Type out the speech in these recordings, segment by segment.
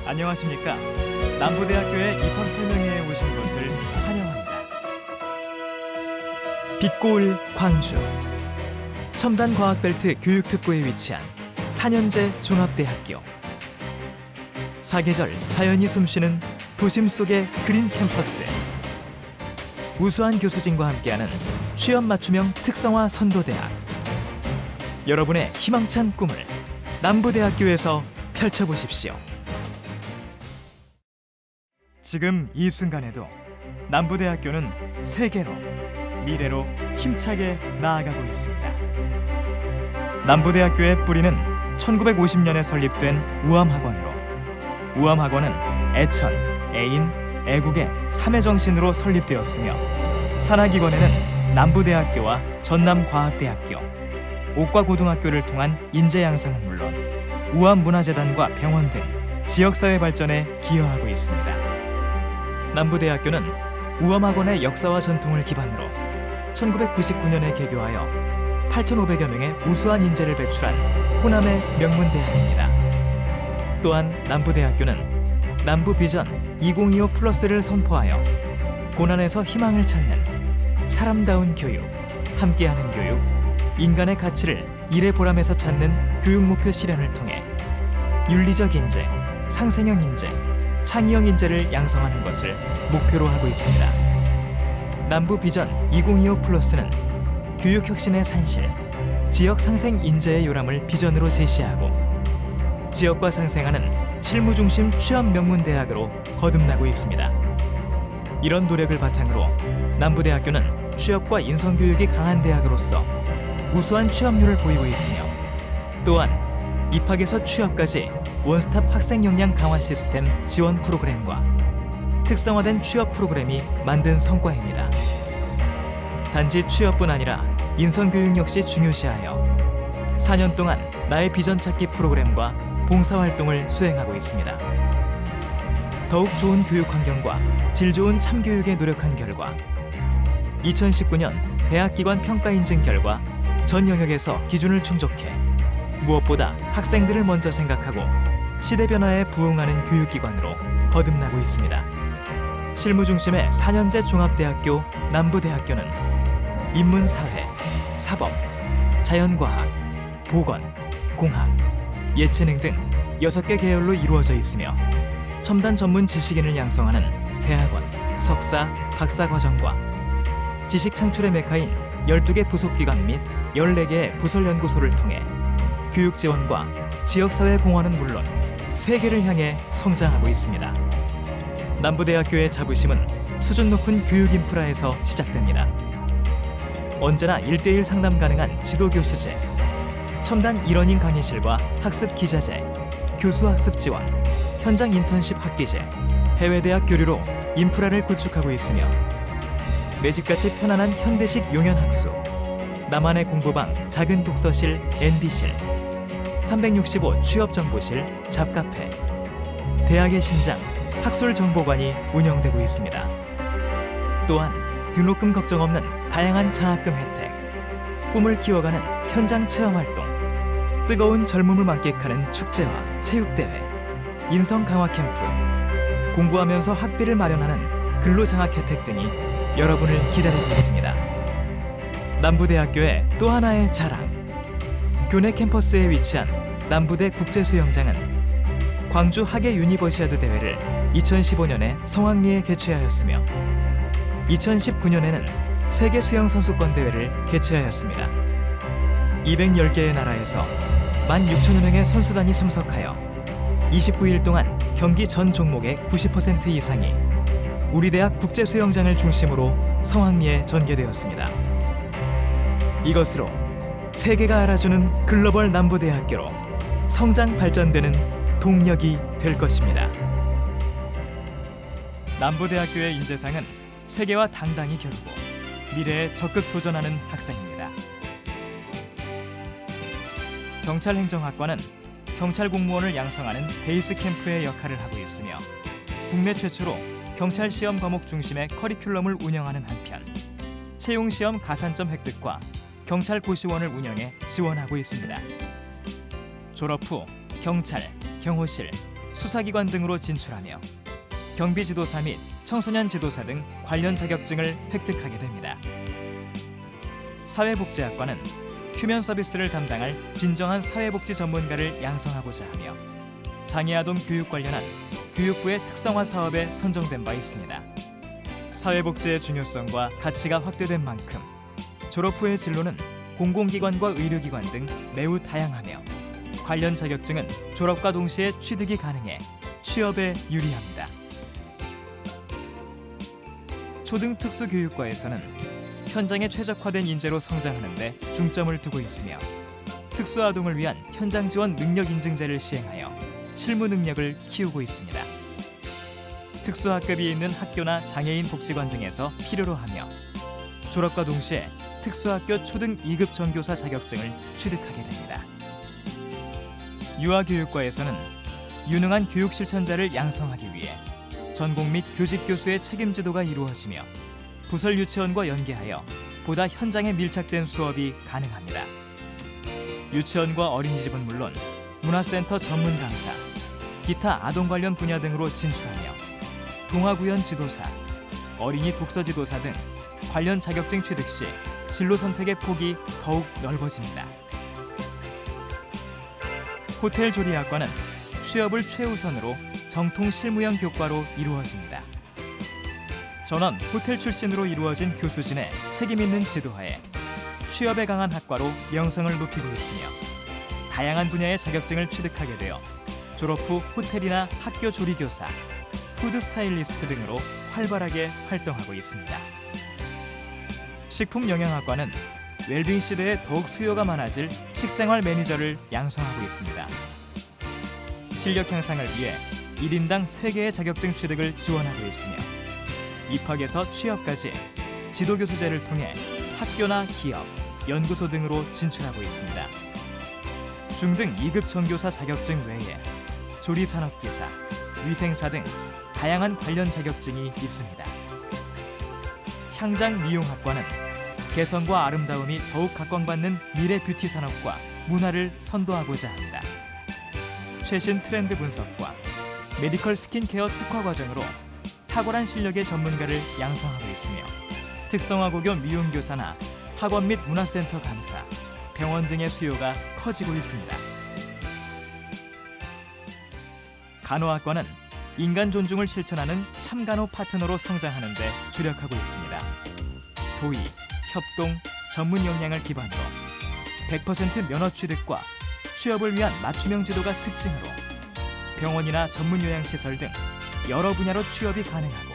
안녕하십니까. 남부대학교의 입학 설명회에 오신 것을 환영합니다. 빛고울 광주 첨단 과학벨트 교육특구에 위치한 4년제 종합대학교. 사계절 자연이 숨쉬는 도심 속의 그린 캠퍼스. 우수한 교수진과 함께하는 취업 맞춤형 특성화 선도대학. 여러분의 희망찬 꿈을 남부대학교에서 펼쳐보십시오. 지금 이 순간에도 남부대학교는 세계로, 미래로 힘차게 나아가고 있습니다. 남부대학교의 뿌리는 1950년에 설립된 우암학원으로, 우암학원은 애천, 애인, 애국의 3의 정신으로 설립되었으며 산하기관에는 남부대학교와 전남과학대학교, 옥과고등학교를 통한 인재 양성은 물론 우암문화재단과 병원 등 지역사회 발전에 기여하고 있습니다. 남부대학교는 우암학원의 역사와 전통을 기반으로 1999년에 개교하여 8,500여 명의 우수한 인재를 배출한 호남의 명문대학입니다. 또한 남부대학교는 남부비전 2025 플러스를 선포하여 고난에서 희망을 찾는 사람다운 교육, 함께하는 교육, 인간의 가치를 일의 보람에서 찾는 교육 목표 실현을 통해 윤리적 인재, 상생형 인재, 창의형 인재를 양성하는 것을 목표로 하고 있습니다. 남부비전 2025 플러스는 교육혁신의 산실, 지역 상생 인재의 요람을 비전으로 제시하고 지역과 상생하는 실무 중심 취업 명문대학으로 거듭나고 있습니다. 이런 노력을 바탕으로 남부대학교는 취업과 인성교육이 강한 대학으로서 우수한 취업률을 보이고 있으며 또한 입학에서 취업까지 원스톱 학생 역량 강화 시스템 지원 프로그램과 특성화된 취업 프로그램이 만든 성과입니다. 단지 취업뿐 아니라 인성교육 역시 중요시하여 4년 동안 나의 비전 찾기 프로그램과 봉사활동을 수행하고 있습니다. 더욱 좋은 교육 환경과 질 좋은 참교육에 노력한 결과 2019년 대학기관 평가 인증 결과 전 영역에서 기준을 충족해 무엇보다 학생들을 먼저 생각하고 시대 변화에 부응하는 교육기관으로 거듭나고 있습니다. 실무 중심의 4년제 종합대학교 남부대학교는 인문사회, 사법, 자연과학, 보건, 공학, 예체능 등 6개 계열로 이루어져 있으며 첨단 전문 지식인을 양성하는 대학원, 석사, 박사 과정과 지식 창출의 메카인 12개 부속기관 및 14개의 부설연구소를 통해 교육 지원과 지역사회 공헌은 물론 세계를 향해 성장하고 있습니다. 남부대학교의 자부심은 수준 높은 교육 인프라에서 시작됩니다. 언제나 1:1 상담 가능한 지도교수제, 첨단 이러닝 강의실과 학습 기자재, 교수 학습 지원, 현장 인턴십 학기제, 해외대학 교류로 인프라를 구축하고 있으며 매집같이 편안한 현대식 용연학수, 나만의 공부방 작은 독서실 NB실, 365 취업정보실 잡카페, 대학의 심장 학술정보관이 운영되고 있습니다. 또한 등록금 걱정 없는 다양한 장학금 혜택, 꿈을 키워가는 현장 체험활동, 뜨거운 젊음을 만끽하는 축제와 체육대회, 인성 강화 캠프, 공부하면서 학비를 마련하는 근로장학 혜택 등이 여러분을 기다리고 있습니다. 남부대학교의 또 하나의 자랑, 교내 캠퍼스에 위치한 남부대 국제수영장은 광주 하계 유니버시아드 대회를 2015년에 성황리에 개최하였으며 2019년에는 세계 수영 선수권 대회를 개최하였습니다. 210개의 나라에서 16,000여 명의 선수단이 참석하여 29일 동안 경기 전 종목의 90% 이상이 우리 대학 국제수영장을 중심으로 성황리에 전개되었습니다. 이것으로 세계가 알아주는 글로벌 남부대학교로 성장 발전되는 동력이 될 것입니다. 남부대학교의 인재상은 세계와 당당히 겨루고 미래에 적극 도전하는 학생입니다. 경찰행정학과는 경찰 공무원을 양성하는 베이스 캠프의 역할을 하고 있으며 국내 최초로 경찰 시험 과목 중심의 커리큘럼을 운영하는 한편 채용 시험 가산점 획득과 경찰 고시원을 운영해 지원하고 있습니다. 졸업 후 경찰, 경호실, 수사기관 등으로 진출하며 경비지도사 및 청소년 지도사 등 관련 자격증을 획득하게 됩니다. 사회복지학과는 휴면 서비스를 담당할 진정한 사회복지 전문가를 양성하고자 하며 장애아동 교육 관련한 교육부의 특성화 사업에 선정된 바 있습니다. 사회복지의 중요성과 가치가 확대된 만큼 졸업 후의 진로는 공공기관과 의료기관 등 매우 다양하며 관련 자격증은 졸업과 동시에 취득이 가능해 취업에 유리합니다. 초등특수교육과에서는 현장에 최적화된 인재로 성장하는 데 중점을 두고 있으며 특수아동을 위한 현장 지원 능력 인증제를 시행하여 실무 능력을 키우고 있습니다. 특수학급이 있는 학교나 장애인 복지관 등에서 필요로 하며 졸업과 동시에 특수학교 초등 2급 전교사 자격증을 취득하게 됩니다. 유아교육과에서는 유능한 교육 실천자를 양성하기 위해 전공 및 교직 교수의 책임 지도가 이루어지며 부설 유치원과 연계하여 보다 현장에 밀착된 수업이 가능합니다. 유치원과 어린이집은 물론 문화센터 전문 강사, 기타 아동 관련 분야 등으로 진출하며 동아구연 지도사, 어린이 독서 지도사 등 관련 자격증 취득 시 진로 선택의 폭이 더욱 넓어집니다. 호텔 조리학과는 취업을 최우선으로 정통 실무형 교과로 이루어집니다. 전원 호텔 출신으로 이루어진 교수진의 책임 있는 지도하에 취업에 강한 학과로 명성을 높이고 있으며 다양한 분야의 자격증을 취득하게 되어 졸업 후 호텔이나 학교 조리교사, 푸드 스타일리스트 등으로 활발하게 활동하고 있습니다. 식품영양학과는 웰빙 시대에 더욱 수요가 많아질 식생활 매니저를 양성하고 있습니다. 실력 향상을 위해 1인당 3개의 자격증 취득을 지원하고 있으며 입학에서 취업까지 지도교수제를 통해 학교나 기업, 연구소 등으로 진출하고 있습니다. 중등 2급 전교사 자격증 외에 조리산업기사, 위생사 등 다양한 관련 자격증이 있습니다. 향장미용학과는 개성과 아름다움이 더욱 각광받는 미래 뷰티 산업과 문화를 선도하고자 합니다. 최신 트렌드 분석과 메디컬 스킨케어 특화 과정으로 탁월한 실력의 전문가를 양성하고 있으며 특성화고교 미용교사나 학원 및 문화센터 강사, 병원 등의 수요가 커지고 있습니다. 간호학과는 인간 존중을 실천하는 참간호 파트너로 성장하는 데 주력하고 있습니다. 도의, 협동, 전문 역량을 기반으로 100% 면허 취득과 취업을 위한 맞춤형 지도가 특징으로 병원이나 전문 요양시설 등 여러 분야로 취업이 가능하고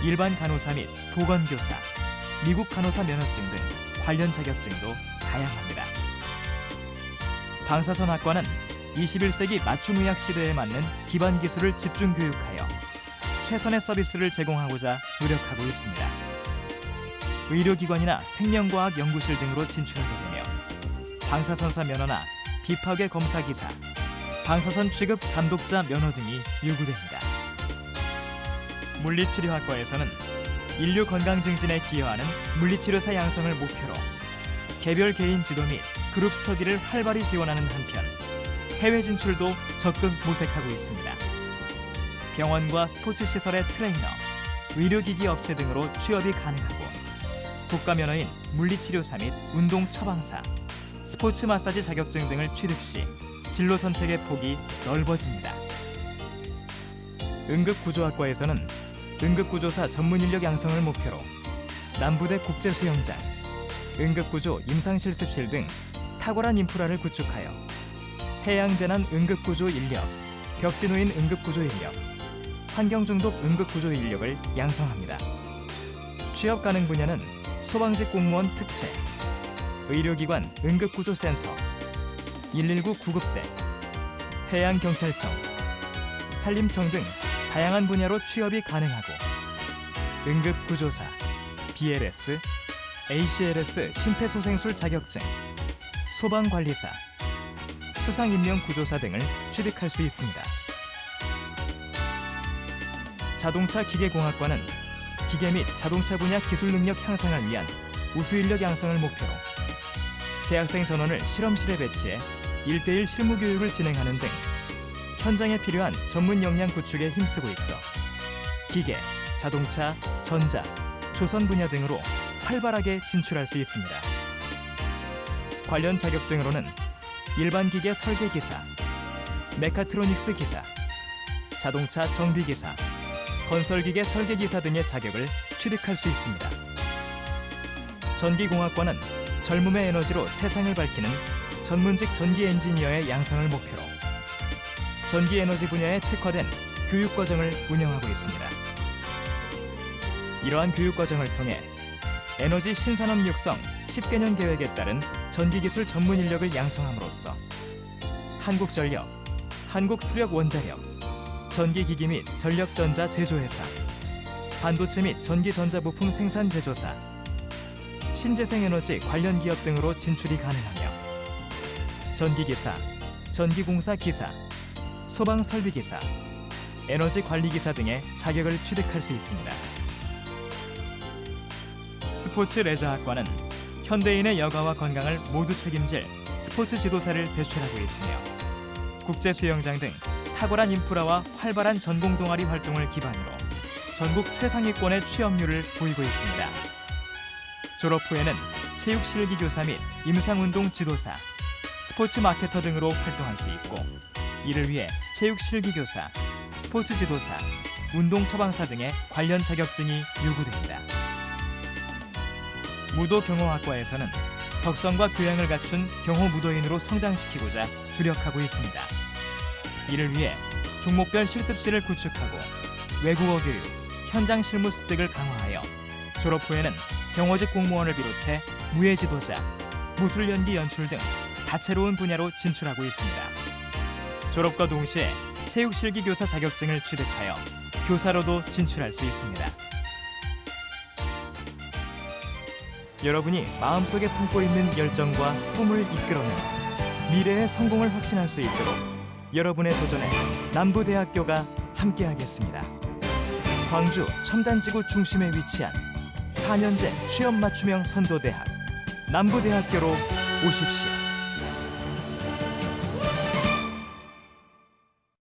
일반 간호사 및 보건교사, 미국 간호사 면허증 등 관련 자격증도 다양합니다. 방사선학과는 21세기 맞춤의학 시대에 맞는 기반 기술을 집중 교육하여 최선의 서비스를 제공하고자 노력하고 있습니다. 의료기관이나 생명과학 연구실 등으로 진출하게 되며 방사선사 면허나 비파괴 검사 기사, 방사선 취급 감독자 면허 등이 요구됩니다. 물리치료학과에서는 인류 건강 증진에 기여하는 물리치료사 양성을 목표로 개별 개인 지도 및 그룹 스터디를 활발히 지원하는 한편 해외 진출도 적극 모색하고 있습니다. 병원과 스포츠 시설의 트레이너, 의료기기 업체 등으로 취업이 가능하고 국가 면허인 물리치료사 및 운동 처방사, 스포츠 마사지 자격증 등을 취득 시 진로 선택의 폭이 넓어집니다. 응급구조학과에서는 응급구조사 전문 인력 양성을 목표로 남부대 국제수영장, 응급구조 임상실습실 등 탁월한 인프라를 구축하여 해양재난 응급구조 인력, 벽지노인 응급구조 인력, 환경중독 응급구조 인력을 양성합니다. 취업 가능 분야는 소방직 공무원 특채, 의료기관 응급구조센터, 119 구급대, 해양경찰청, 산림청 등 다양한 분야로 취업이 가능하고 응급구조사, BLS, ACLS 심폐소생술 자격증, 소방관리사, 수상인명구조사 등을 취득할 수 있습니다. 자동차 기계공학과는 기계 및 자동차 분야 기술 능력 향상을 위한 우수인력 양성을 목표로 재학생 전원을 실험실에 배치해 1:1 실무교육을 진행하는 등 현장에 필요한 전문 역량 구축에 힘쓰고 있어 기계, 자동차, 전자, 조선 분야 등으로 활발하게 진출할 수 있습니다. 관련 자격증으로는 일반 기계 설계 기사, 메카트로닉스 기사, 자동차 정비 기사, 건설기계 설계 기사 등의 자격을 취득할 수 있습니다. 전기공학과는 젊음의 에너지로 세상을 밝히는 전문직 전기 엔지니어의 양성을 목표로 전기 에너지 분야에 특화된 교육과정을 운영하고 있습니다. 이러한 교육과정을 통해 에너지 신산업 육성 10개년 계획에 따른 전기기술 전문 인력을 양성함으로써 한국전력, 한국수력원자력, 전기기기 및 전력전자 제조회사, 반도체 및 전기전자부품 생산 제조사, 신재생에너지 관련 기업 등으로 진출이 가능하며 전기기사, 전기공사 기사, 소방설비기사, 에너지관리기사 등의 자격을 취득할 수 있습니다. 스포츠 레저학과는 현대인의 여가와 건강을 모두 책임질 스포츠 지도사를 배출하고 있으며 국제 수영장 등 탁월한 인프라와 활발한 전공 동아리 활동을 기반으로 전국 최상위권의 취업률을 보이고 있습니다. 졸업 후에는 체육 실기 교사 및 임상운동 지도사, 스포츠 마케터 등으로 활동할 수 있고 이를 위해 체육 실기 교사, 스포츠 지도사, 운동 처방사 등의 관련 자격증이 요구됩니다. 무도경호학과에서는 덕성과 교양을 갖춘 경호무도인으로 성장시키고자 주력하고 있습니다. 이를 위해 종목별 실습실을 구축하고 외국어 교육, 현장 실무 습득을 강화하여 졸업 후에는 경호직 공무원을 비롯해 무예 지도자, 무술 연기 연출 등 다채로운 분야로 진출하고 있습니다. 졸업과 동시에 체육 실기 교사 자격증을 취득하여 교사로도 진출할 수 있습니다. 여러분이 마음속에 품고 있는 열정과 꿈을 이끌어내 미래의 성공을 확신할 수 있도록 여러분의 도전에 남부대학교가 함께하겠습니다. 광주 첨단지구 중심에 위치한 4년제 취업 맞춤형 선도대학 남부대학교로 오십시오.